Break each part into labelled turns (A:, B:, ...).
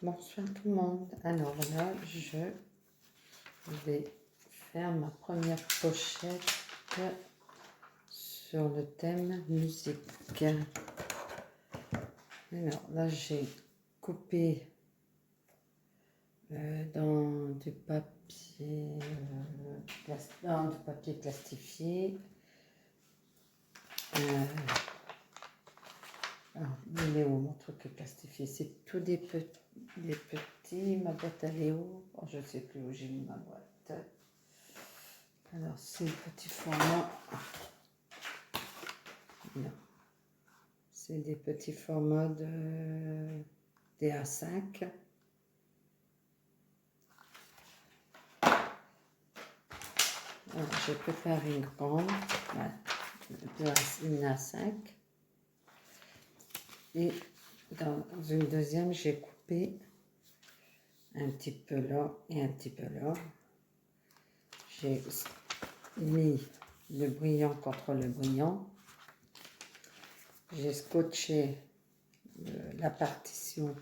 A: Bonsoir tout le monde. Alors là, je vais faire ma première pochette sur le thème musique. Alors là, j'ai coupé dans du papier, du papier plastifié. Alors, il est où mon truc plastifié? C'est tout des petits. Ma boîte elle est où? Oh, je ne sais plus où j'ai mis ma boîte. Alors c'est le petit format. Non. C'est des petits formats des A5. Alors j'ai préparé une grande, voilà, une A5. Et dans une deuxième, j'ai coupé un petit peu là et un petit peu là. J'ai mis le brillant contre le brillant. J'ai scotché la partition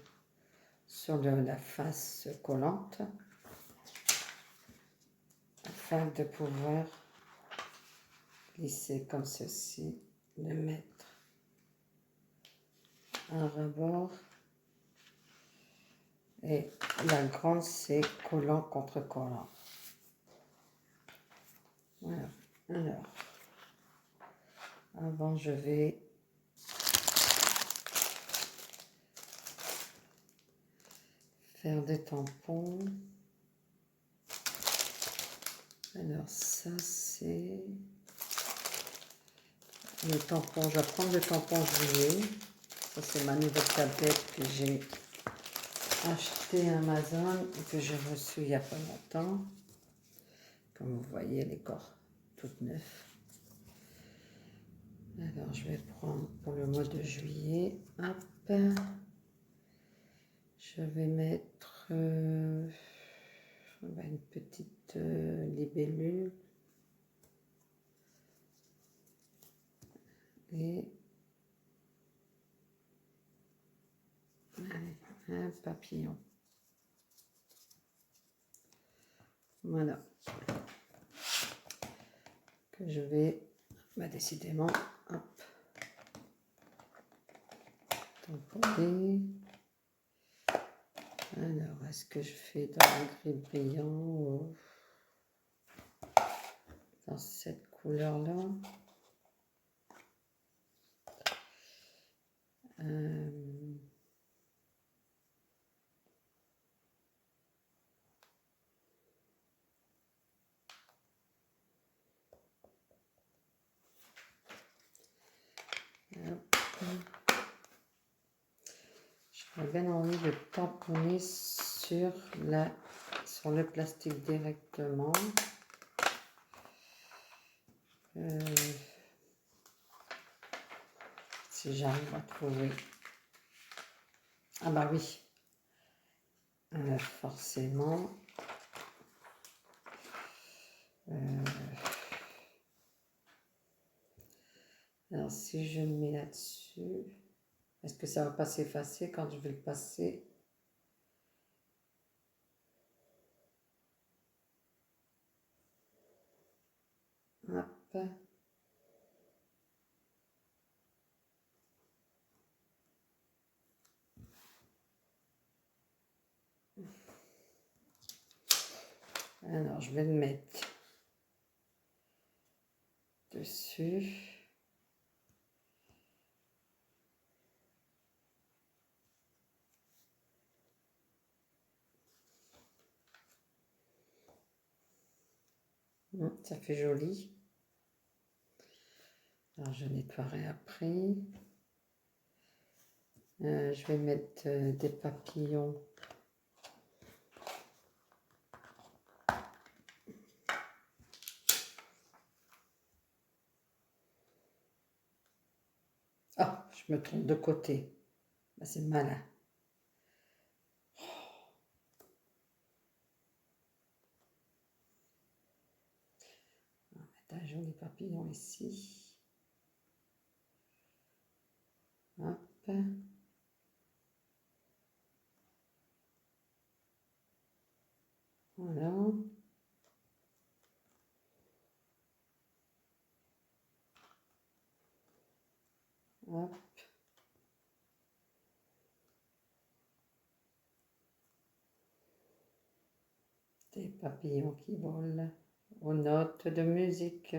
A: sur la face collante afin de pouvoir glisser comme ceci, le mettre en rebord. Et la grande, c'est collant contre collant. Voilà. Alors, avant, je vais faire des tampons. Alors, ça, c'est le tampon. Je vais prendre le tampon juillet. Ça, c'est ma nouvelle tablette que j'ai acheté à Amazon et que j'ai reçue il n'y a pas longtemps. Comme vous voyez, elle est encore toute neuve. Alors, je vais prendre pour le mois de juillet. Hop. Je vais mettre une petite libellule. Et un papillon. Voilà. Que je vais, décidément, hop, tamponner. Alors, est-ce que je fais dans un gris brillant ou dans cette couleur-là? J'aurais bien envie de tamponner sur le plastique directement. Si j'arrive à trouver. Ah bah oui. Forcément. Alors si je le mets là-dessus, est-ce que ça va pas s'effacer quand je vais le passer? Hop. Alors je vais le mettre dessus. Ça fait joli. Alors je nettoierai après. Je vais mettre des papillons. Ah, je me trompe de côté. Là, c'est malin. On va mettre un joli papillon ici. Hop. Voilà. Hop. Des papillons qui volent aux notes de musique.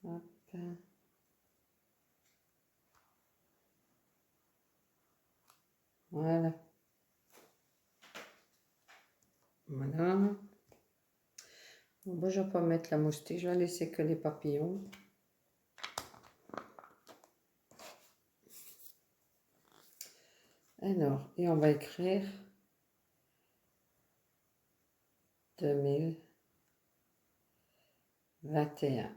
A: Hop. Voilà. Voilà. Bon, je vais pas mettre la moustique, je vais laisser que les papillons. Alors, et on va écrire 2021.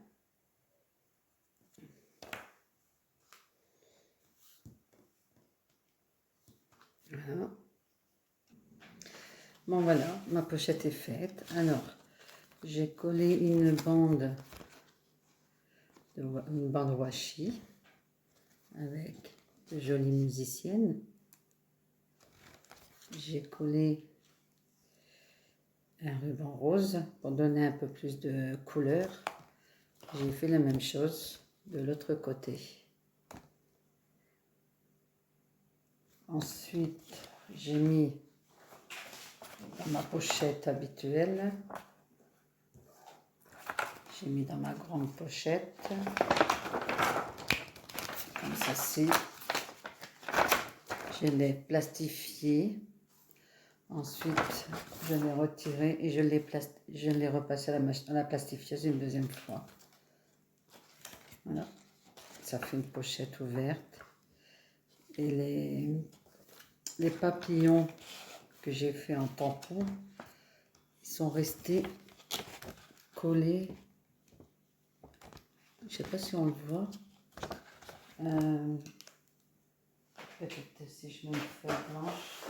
A: Voilà. Bon voilà, ma pochette est faite. Alors, j'ai collé une bande washi avec de jolies musiciennes. J'ai collé un ruban rose pour donner un peu plus de couleur. J'ai fait la même chose de l'autre côté. Ensuite, j'ai mis dans ma pochette habituelle, j'ai mis dans ma grande pochette, comme ceci. Je l'ai plastifié. Ensuite, je l'ai retiré et je l'ai repassé à la plastifieuse une deuxième fois. Voilà, ça fait une pochette ouverte. Et les papillons que j'ai fait en tampon, ils sont restés collés. Je ne sais pas si on le voit. Peut-être si je mets une feuille blanche.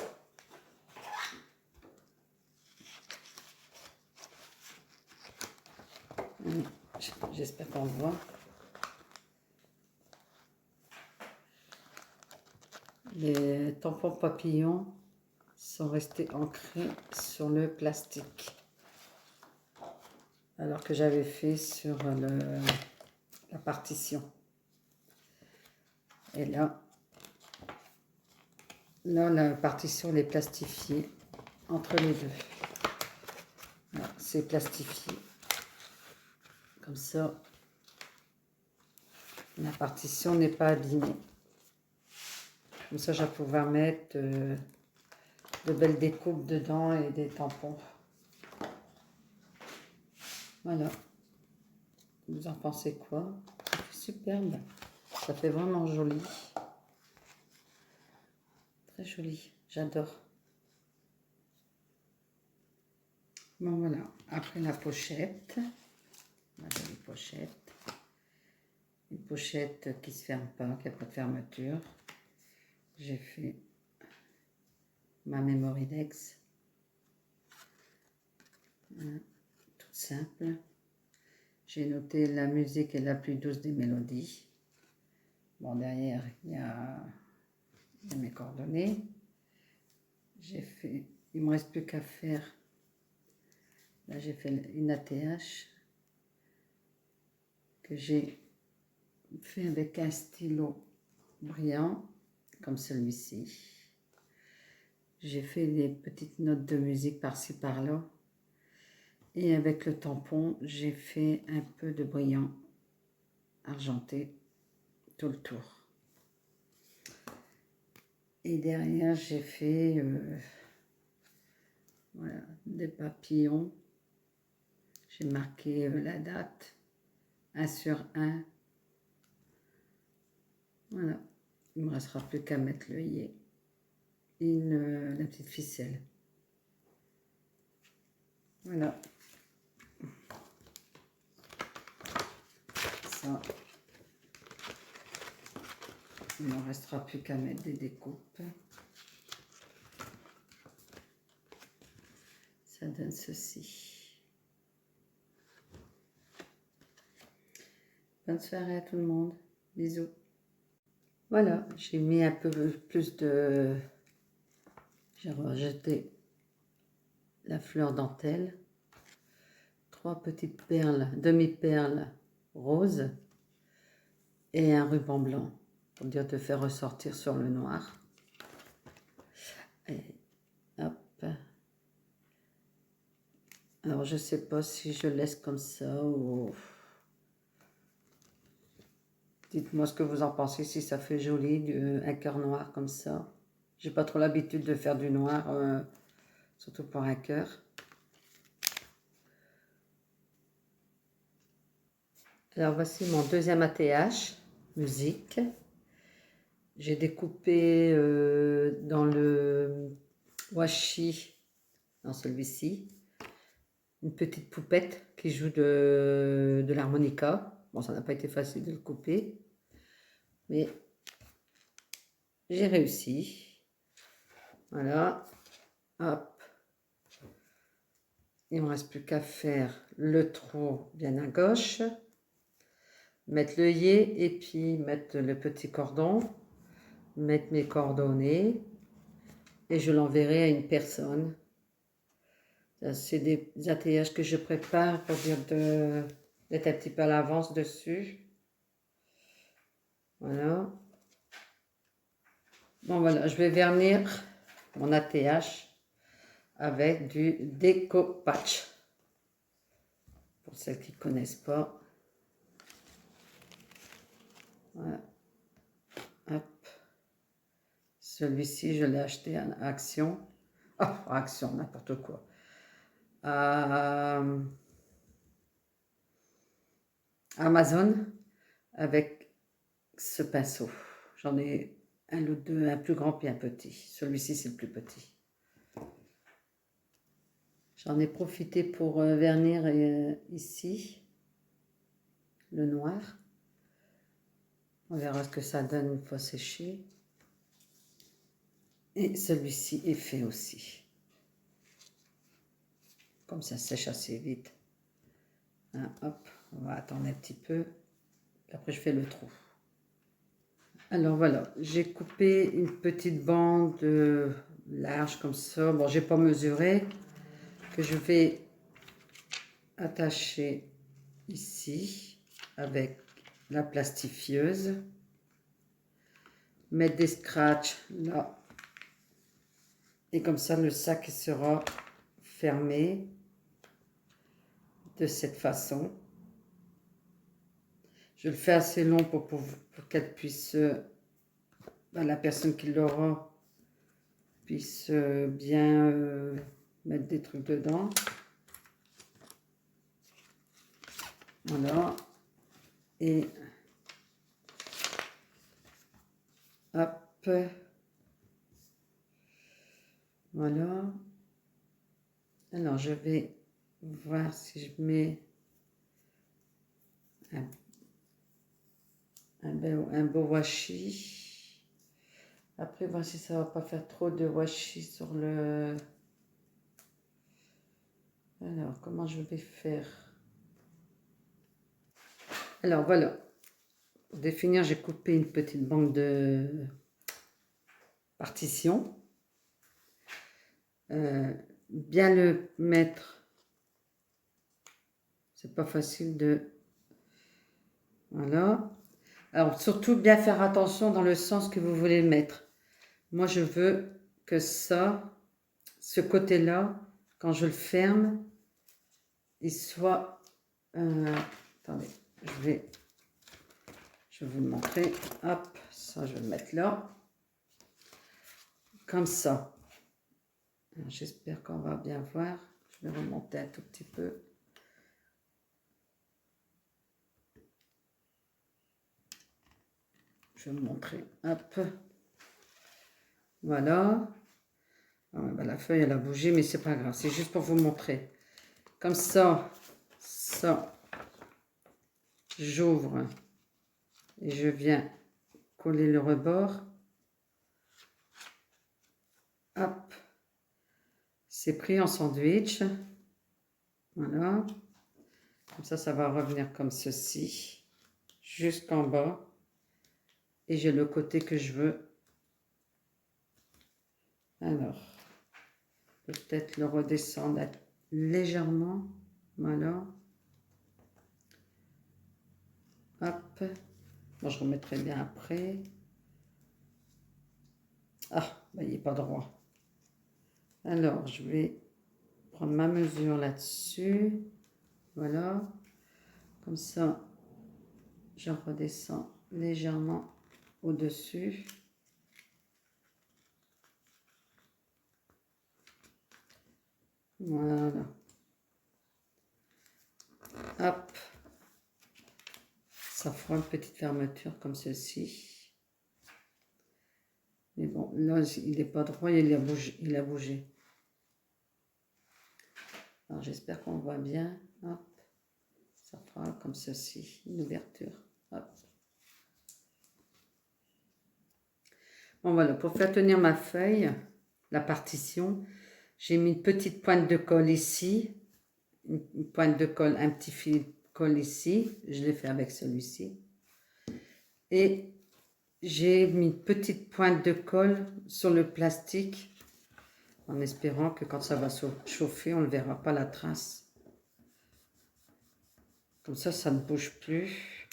A: J'espère qu'on le voit. Les tampons papillons sont restés ancrés sur le plastique. Alors que j'avais fait sur la partition. Et là, la partition est plastifiée entre les deux. C'est plastifié. Comme ça, la partition n'est pas abîmée. Comme ça, je vais pouvoir mettre de belles découpes dedans et des tampons. Voilà. Vous en pensez quoi? C'est superbe. Ça fait vraiment joli. Très joli. J'adore. Bon, voilà. Après la pochette, ma jolie pochette. Une pochette qui ne se ferme pas, qui n'a pas de fermeture. J'ai fait ma Memorydex. Toute simple. J'ai noté la musique est la plus douce des mélodies. Bon, derrière, il y a mes coordonnées. J'ai fait, il ne me reste plus qu'à faire. Là, j'ai fait une ATH que j'ai fait avec un stylo brillant, comme celui-ci. J'ai fait des petites notes de musique par-ci par-là. Et avec le tampon, j'ai fait un peu de brillant argenté tout le tour. Et derrière, j'ai fait voilà, des papillons. J'ai marqué la date, 1 sur 1. Voilà, il ne me restera plus qu'à mettre l'œillet et la petite ficelle. Voilà. Ça, il ne me restera plus qu'à mettre des découpes. Ça donne ceci. Bonne soirée à tout le monde. Bisous. Voilà, j'ai mis un peu plus de... J'ai rejeté la fleur dentelle. 3 petites perles, demi-perles roses et un ruban blanc pour dire de faire ressortir sur le noir. Et hop. Alors je sais pas si je laisse comme ça ou... Dites-moi ce que vous en pensez, si ça fait joli, un cœur noir comme ça. J'ai pas trop l'habitude de faire du noir, surtout pour un cœur. Alors voici mon deuxième ATH, musique. J'ai découpé dans le washi, dans celui-ci, une petite poupette qui joue de l'harmonica. Bon, ça n'a pas été facile de le couper, mais j'ai réussi. Voilà, hop. Il ne me reste plus qu'à faire le trou bien à gauche, mettre l'œillet et puis mettre le petit cordon, mettre mes coordonnées et je l'enverrai à une personne. C'est des ATH que je prépare pour dire d'être un petit peu à l'avance dessus. Voilà. Bon voilà, je vais vernir mon ATH avec du découpage. Pour celles qui ne connaissent pas. Voilà. Hop. Celui-ci, je l'ai acheté en Action. Ah, oh, Action, n'importe quoi. Amazon avec ce pinceau. J'en ai un ou deux, un plus grand puis un petit. Celui-ci, c'est le plus petit. J'en ai profité pour vernir ici le noir. On verra ce que ça donne une fois séché. Et celui-ci est fait aussi. Comme ça sèche assez vite. Hein, hop, on va attendre un petit peu. Après, je fais le trou. Alors voilà, j'ai coupé une petite bande large comme ça. Bon, j'ai pas mesuré. Que je vais attacher ici avec la plastifieuse. Mettre des scratchs là. Et comme ça, le sac sera fermé de cette façon. Je le fais assez long pour qu'elle puisse, la personne qui l'aura, puisse bien mettre des trucs dedans. Voilà. Et hop. Voilà. Alors, je vais voir si je mets un beau washi. Après, voir si ça va pas faire trop de washi sur le... Alors, comment je vais faire? Alors, voilà. Pour définir, j'ai coupé une petite bande de partition. Bien le mettre. C'est pas facile de... Voilà. Alors, surtout bien faire attention dans le sens que vous voulez le mettre. Moi, je veux que ça, ce côté-là, quand je le ferme, il soit... attendez, je vais vous le montrer. Hop, ça, je vais le mettre là. Comme ça. J'espère qu'on va bien voir. Je vais remonter un tout petit peu. Je vais vous montrer. Hop. Voilà. Ah ouais, la feuille, elle a bougé, mais c'est pas grave. C'est juste pour vous montrer. Comme ça, j'ouvre et je viens coller le rebord. Hop. C'est pris en sandwich. Voilà. Comme ça va revenir comme ceci. Jusqu'en bas. et j'ai le côté que je veux. Alors, peut-être le redescendre légèrement. Voilà. Hop. Bon, je remettrai bien après. Ah, ben, il n'est pas droit. Alors, je vais prendre ma mesure là-dessus. Voilà. Comme ça, je redescends légèrement au-dessus. Voilà. Hop. Ça fera une petite fermeture comme ceci. Mais bon, là, il n'est pas droit, il a bougé. Il a bougé. Alors, j'espère qu'on voit bien. Hop. Ça fera comme ceci, une ouverture. Hop. Bon, voilà, pour faire tenir ma feuille, la partition, j'ai mis une petite pointe de colle ici. Une pointe de colle, un petit fil de colle ici. Je l'ai fait avec celui-ci. Et j'ai mis une petite pointe de colle sur le plastique en espérant que quand ça va chauffer, on ne verra pas la trace. Comme ça ne bouge plus.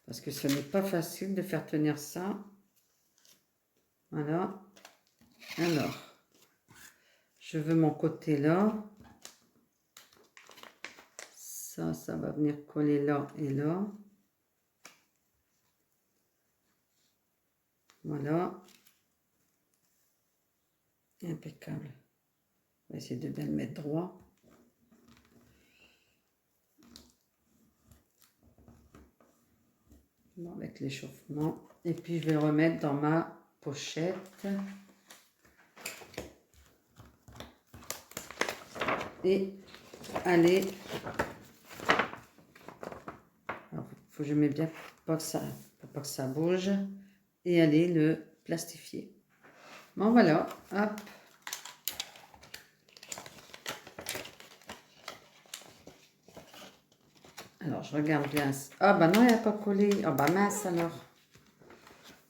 A: Parce que ce n'est pas facile de faire tenir ça. Voilà. Alors, je veux mon côté là. Ça va venir coller là et là. Voilà. Impeccable. On va essayer de bien le mettre droit. Bon, avec l'échauffement. Et puis, je vais le remettre dans ma pochette. Et aller... Alors, faut que je mette bien pour pas que ça bouge. Et aller le plastifier. Bon, voilà. Hop. Alors, je regarde bien. Ah, bah non, il n'a pas collé. Ah, bah mince alors.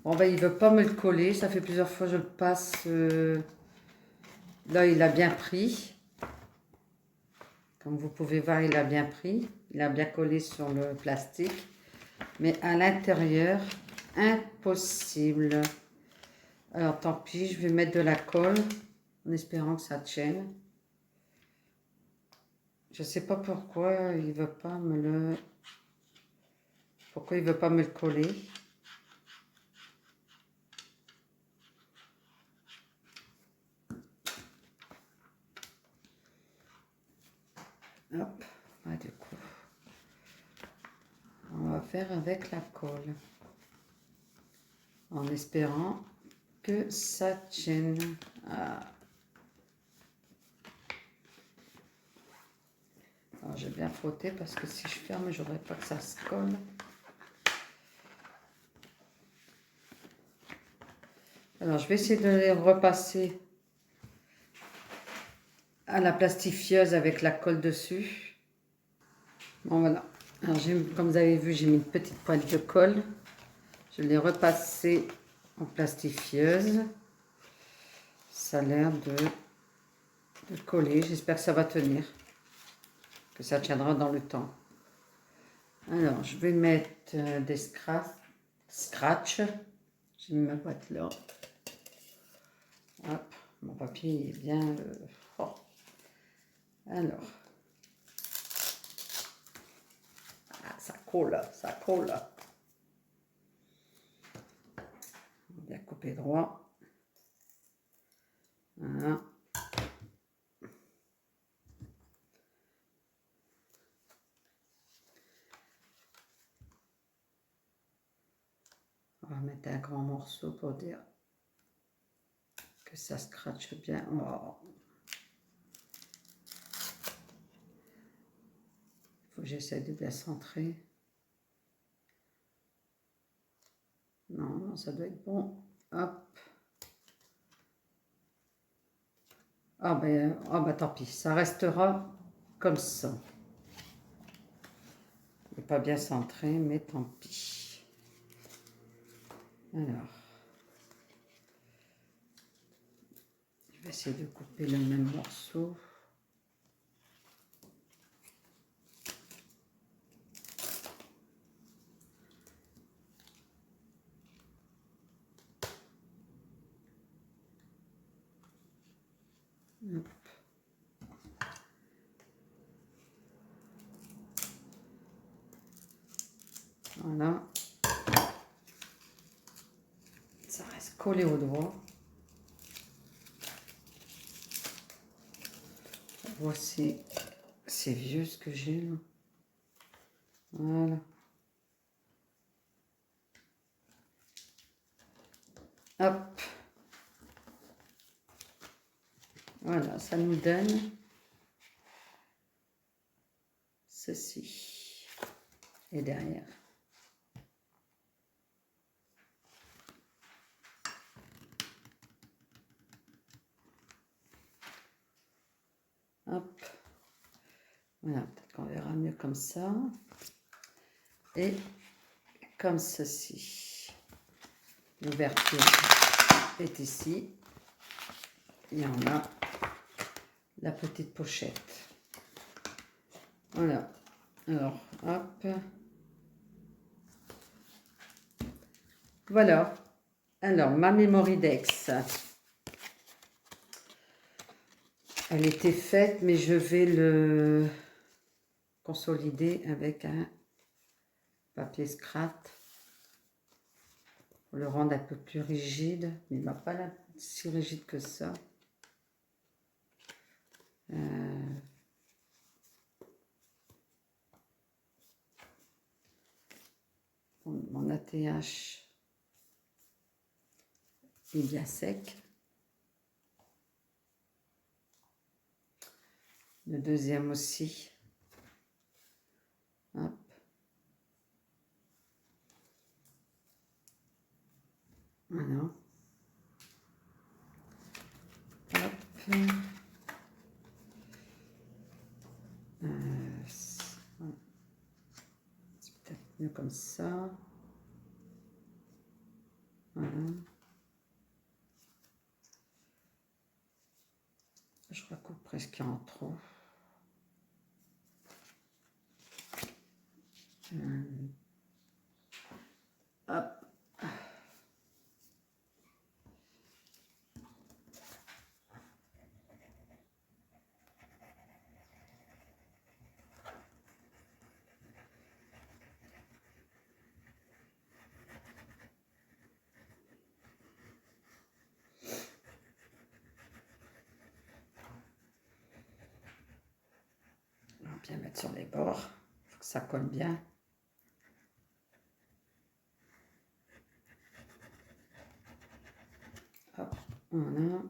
A: Bon, bah, il ne veut pas me le coller. Ça fait plusieurs fois que je le passe. Là, il a bien pris. Comme vous pouvez voir, il a bien pris. Il a bien collé sur le plastique. Mais à l'intérieur, impossible. Alors, tant pis, je vais mettre de la colle en espérant que ça tienne. Je ne sais pas pourquoi il veut pas me le... Pourquoi il veut pas me le coller. Hop, ah, du coup, on va faire avec la colle. En espérant que ça tienne. Ah. Alors, j'ai bien frotté parce que si je ferme, je n'aurais pas que ça se colle. Alors, je vais essayer de les repasser à la plastifieuse avec la colle dessus. Bon, voilà. Alors, comme vous avez vu, j'ai mis une petite pointe de colle. Je l'ai repassé en plastifieuse. Ça a l'air de coller. J'espère que ça va tenir. Que ça tiendra dans le temps. Alors, je vais mettre des scratch. J'ai mis ma boîte là. Hop, mon papier est bien... oh. Alors. Ah, ça colle, ça colle. On va bien couper droit. Voilà. On va mettre un grand morceau pour dire que ça scratche bien. Oh. Il faut que j'essaie de bien centrer. Non, non, ça doit être bon. Hop. Ah ben, oh ben tant pis, ça restera comme ça. Il n'est pas bien centré, mais tant pis. Alors, je vais essayer de couper le même morceau. Hop. Voilà. Ça reste collé au doigt. Voici, c'est vieux ce que j'ai là. Voilà. Hop. Voilà, ça nous donne ceci. Et derrière. Hop. Voilà, peut-être qu'on verra mieux comme ça. Et comme ceci. L'ouverture est ici. Et on a la petite pochette. Voilà. Alors, hop. Voilà. Alors, ma Memorydex. Elle était faite, mais je vais le consolider avec un papier scrap pour le rendre un peu plus rigide, mais il ne va pas l'air si rigide que ça. Mon ATH est bien sec. Le deuxième aussi. Hop. Voilà. Hop. C'est peut-être mieux comme ça. Voilà. Je recoupe presque en trop. Hop. On va bien mettre sur les bords. Il faut que ça colle bien. Hop. Voilà.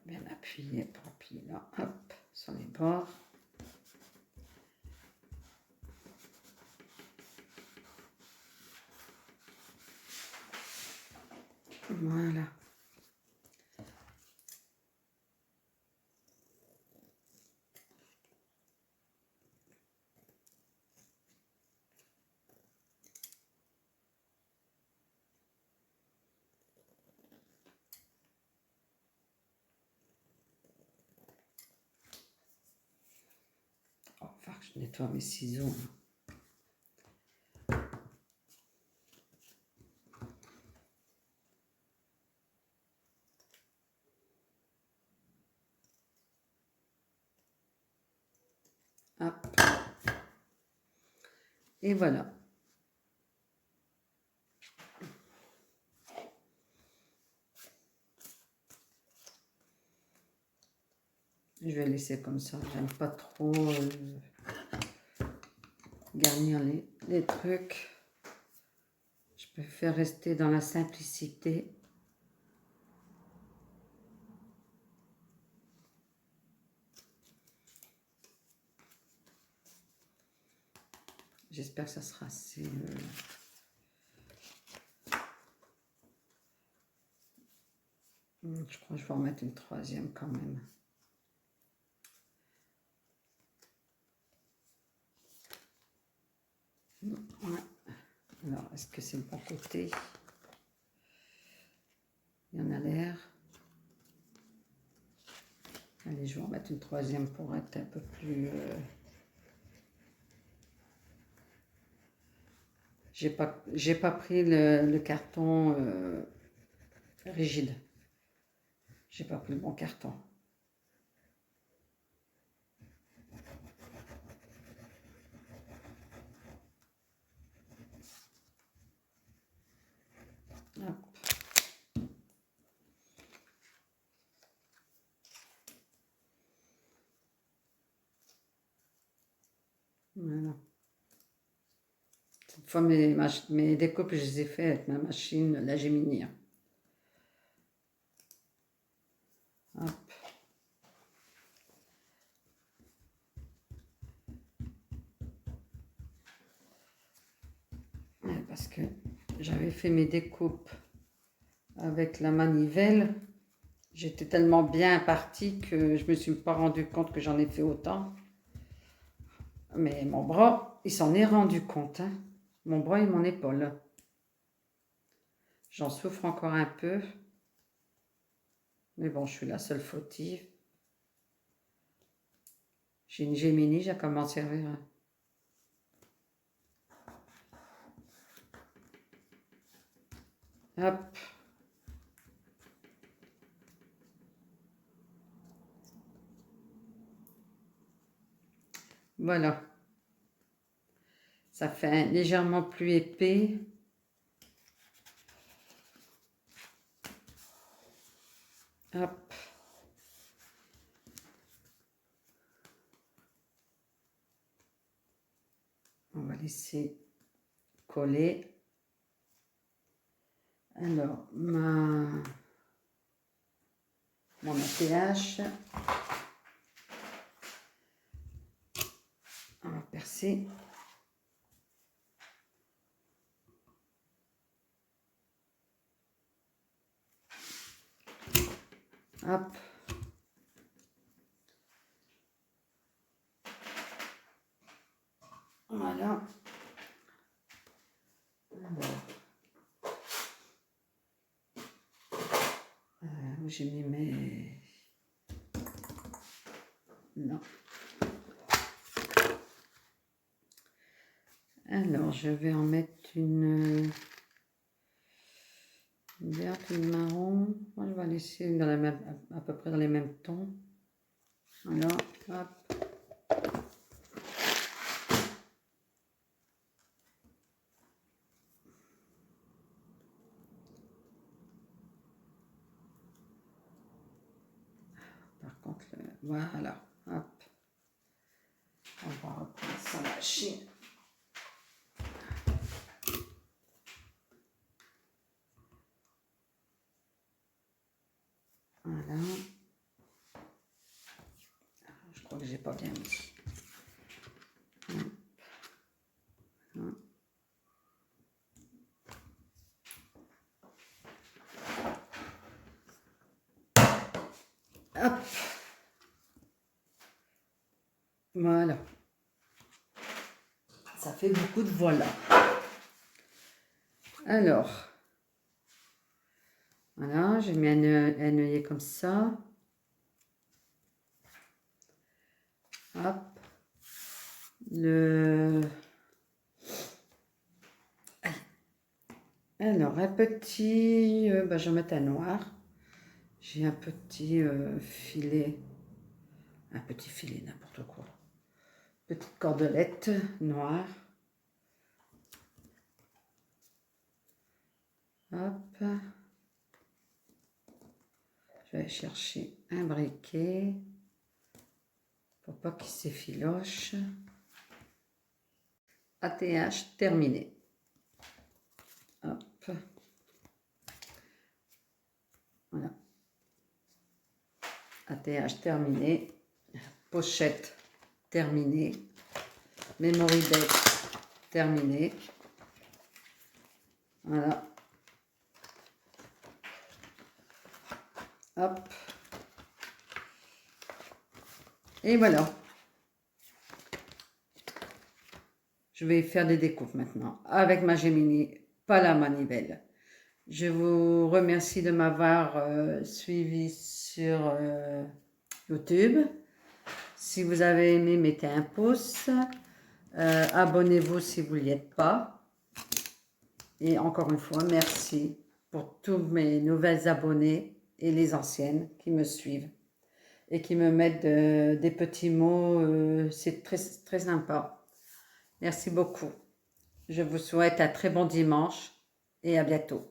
A: Bien appuyer pour appuyer là, hop, sur les bords. Voilà. Oh, faut que je nettoie mes ciseaux. Hop. Et voilà. Je vais laisser comme ça. J'aime pas trop garnir les trucs. Je préfère rester dans la simplicité. J'espère que ça sera assez... Je crois que je vais en mettre une troisième quand même. Ouais. Alors, est-ce que c'est le bon côté? Il y en a l'air. Allez, je vais en mettre une troisième pour être un peu plus... J'ai pas pris le carton rigide. J'ai pas pris le bon carton. Hop. Voilà. Cette fois, mes découpes, je les ai fait avec ma machine, la Gemini. Hop. Ouais, parce que j'avais fait mes découpes avec la manivelle. J'étais tellement bien partie que je me suis pas rendu compte que j'en ai fait autant. Mais mon bras, il s'en est rendu compte. Hein. Mon bras et mon épaule. J'en souffre encore un peu. Mais bon, je suis la seule fautive. J'ai une Gemini, j'ai comment servir. Hop. Voilà. Ça fait légèrement plus épais. Hop. On va laisser coller. Alors, mon APH. On va percer. Hop. Voilà. J'ai mis mes... Non. Alors, je vais en mettre une verte, une marron. Moi, je vais laisser dans la même, à peu près dans les mêmes tons. Voilà, hop. Par contre, voilà, hop. On va reprendre sa machine. Voilà. Je crois que j'ai pas bien mis. Hop. Voilà. Ça fait beaucoup de voilà. Alors, voilà, j'ai mis un œillet comme ça. Hop. Alors, un petit... je vais mettre un noir. J'ai un petit filet. Un petit filet, n'importe quoi. Petite cordelette noire. Hop. Je vais chercher un briquet. Pour pas qu'il s'effiloche. ATH terminé. Hop. Voilà. ATH terminé. Pochette terminée. Memory date terminé. Voilà. Hop. Et voilà. Je vais faire des découpes maintenant avec ma Gemini, pas la manivelle. Je vous remercie de m'avoir suivi sur YouTube. Si vous avez aimé, mettez un pouce. Abonnez-vous si vous n'y êtes pas. Et encore une fois, merci pour tous mes nouvelles abonnés et les anciennes qui me suivent et qui me mettent des petits mots. C'est très, très sympa. Merci beaucoup. Je vous souhaite un très bon dimanche et à bientôt.